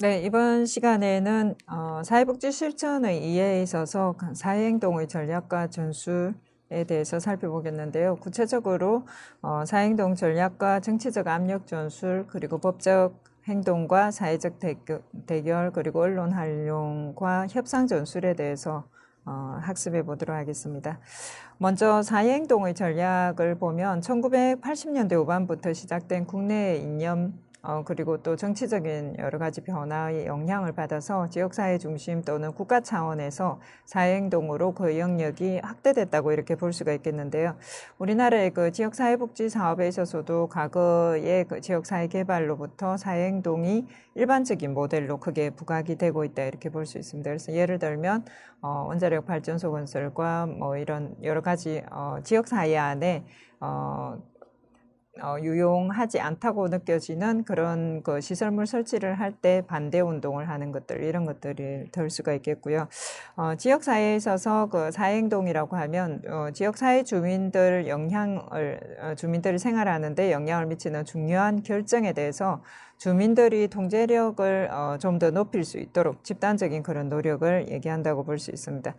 네, 이번 시간에는 사회복지 실천의 이해에 있어서 사회행동의 전략과 전술에 대해서 살펴보겠는데요. 구체적으로 사회행동 전략과 정치적 압력 전술, 그리고 법적 행동과 사회적 대결, 그리고 언론 활용과 협상 전술에 대해서 학습해 보도록 하겠습니다. 먼저 사회행동의 전략을 보면 1980년대 후반부터 시작된 국내의 이념 그리고 또 정치적인 여러 가지 변화의 영향을 받아서 지역사회 중심 또는 국가 차원에서 사회행동으로 그 영역이 확대됐다고 이렇게 볼 수가 있겠는데요. 우리나라의 그 지역사회복지 사업에 있어서도 과거의 그 지역사회 개발로부터 사회행동이 일반적인 모델로 크게 부각이 되고 있다 이렇게 볼 수 있습니다. 그래서 예를 들면 원자력 발전소 건설과 뭐 이런 여러 가지 지역사회 안에 유용하지 않다고 느껴지는 그런 그 시설물 설치를 할 때 반대 운동을 하는 것들, 이런 것들이 될 수가 있겠고요. 지역사회에 있어서 그 사회행동이라고 하면 지역사회 주민들 주민들이 생활하는데 영향을 미치는 중요한 결정에 대해서 주민들이 통제력을 좀 더 높일 수 있도록 집단적인 그런 노력을 얘기한다고 볼 수 있습니다.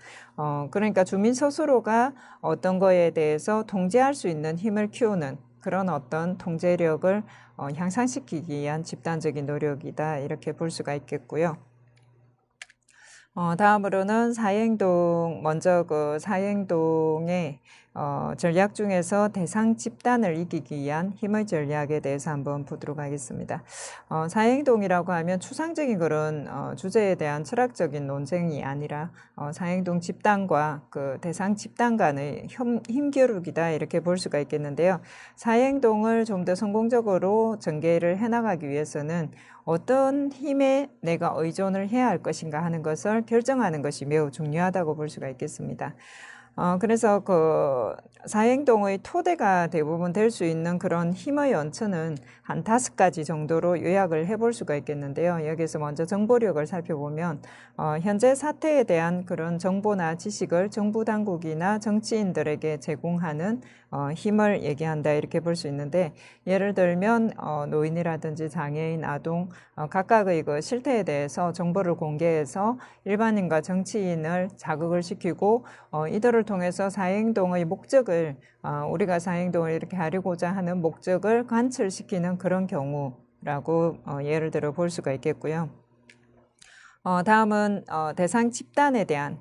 그러니까 주민 스스로가 어떤 거에 대해서 통제할 수 있는 힘을 키우는 그런 어떤 통제력을 향상시키기 위한 집단적인 노력이다 이렇게 볼 수가 있겠고요. 다음으로는 먼저 그 사회행동의 전략 중에서 대상 집단을 이기기 위한 힘의 전략에 대해서 한번 보도록 하겠습니다. 사회행동이라고 하면 추상적인 그런 주제에 대한 철학적인 논쟁이 아니라 사회행동 집단과 그 대상 집단 간의 힘겨루기다 이렇게 볼 수가 있겠는데요. 사회행동을 좀 더 성공적으로 전개를 해나가기 위해서는 어떤 힘에 내가 의존을 해야 할 것인가 하는 것을 결정하는 것이 매우 중요하다고 볼 수가 있겠습니다. 그래서 그 사회행동의 토대가 대부분 될 수 있는 그런 힘의 연천은 한 5가지 정도로 요약을 해볼 수가 있겠는데요. 여기서 먼저 정보력을 살펴보면 현재 사태에 대한 그런 정보나 지식을 정부 당국이나 정치인들에게 제공하는 힘을 얘기한다 이렇게 볼 수 있는데, 예를 들면 노인이라든지 장애인, 아동 각각의 그 실태에 대해서 정보를 공개해서 일반인과 정치인을 자극을 시키고 이들을 통해서 사회행동의 목적을 우리가 사회행동을 이렇게 하려고자 하는 목적을 관철시키는 그런 경우라고 예를 들어 볼 수가 있겠고요. 다음은 대상 집단에 대한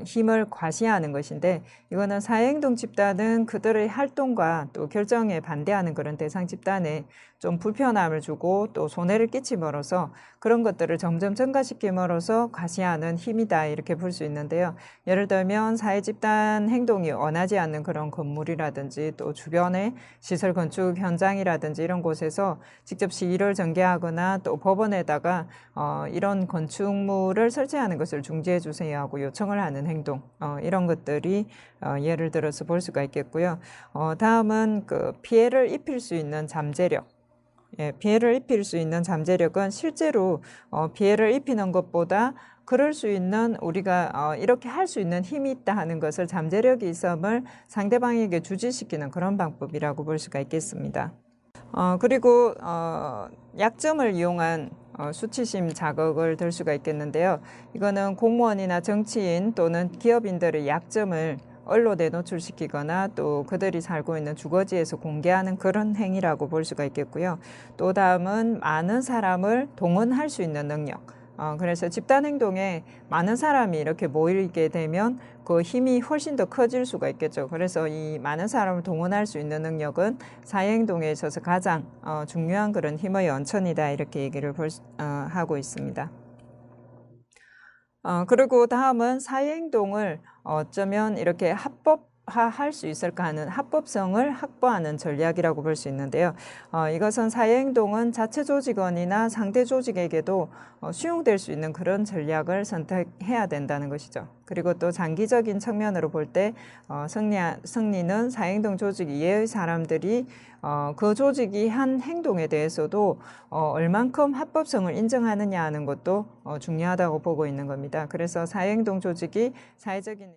힘을 과시하는 것인데, 이거는 사회행동 집단은 그들의 활동과 또 결정에 반대하는 그런 대상 집단에 좀 불편함을 주고 또 손해를 끼침으로써 그런 것들을 점점 증가시킴으로써 과시하는 힘이다 이렇게 볼 수 있는데요. 예를 들면 사회 집단 행동이 원하지 않는 그런 건물이라든지 또 주변의 시설 건축 현장이라든지 이런 곳에서 직접 시위를 전개하거나 또 법원에다가 이런 건축물을 설치하는 것을 중지해 주세요 하고 요청을 하는 행동, 이런 것들이 예를 들어서 볼 수가 있겠고요. 다음은 그 피해를 입힐 수 있는 잠재력. 피해를 입힐 수 있는 잠재력은 실제로 피해를 입히는 것보다 그럴 수 있는 우리가 이렇게 할 수 있는 힘이 있다 하는 것을 잠재력이 있음을 상대방에게 주지시키는 그런 방법이라고 볼 수가 있겠습니다. 그리고 약점을 이용한 수치심 자극을 들 수가 있겠는데요. 이거는 공무원이나 정치인 또는 기업인들의 약점을 언론에 노출시키거나 또 그들이 살고 있는 주거지에서 공개하는 그런 행위라고 볼 수가 있겠고요. 또 다음은 많은 사람을 동원할 수 있는 능력. 그래서 집단행동에 많은 사람이 이렇게 모이게 되면 그 힘이 훨씬 더 커질 수가 있겠죠. 그래서 이 많은 사람을 동원할 수 있는 능력은 사회행동에 있어서 가장 중요한 그런 힘의 연천이다 이렇게 얘기를 하고 있습니다. 그리고 다음은 사회행동을 어쩌면 이렇게 합법화할 수 있을까 하는 합법성을 확보하는 전략이라고 볼 수 있는데요. 이것은 사회행동은 자체 조직원이나 상대 조직에게도 수용될 수 있는 그런 전략을 선택해야 된다는 것이죠. 그리고 또 장기적인 측면으로 볼 때 승리는 사회행동 조직 이외의 사람들이 그 조직이 한 행동에 대해서도 얼만큼 합법성을 인정하느냐 하는 것도 중요하다고 보고 있는 겁니다. 그래서 사회행동 조직이 사회적인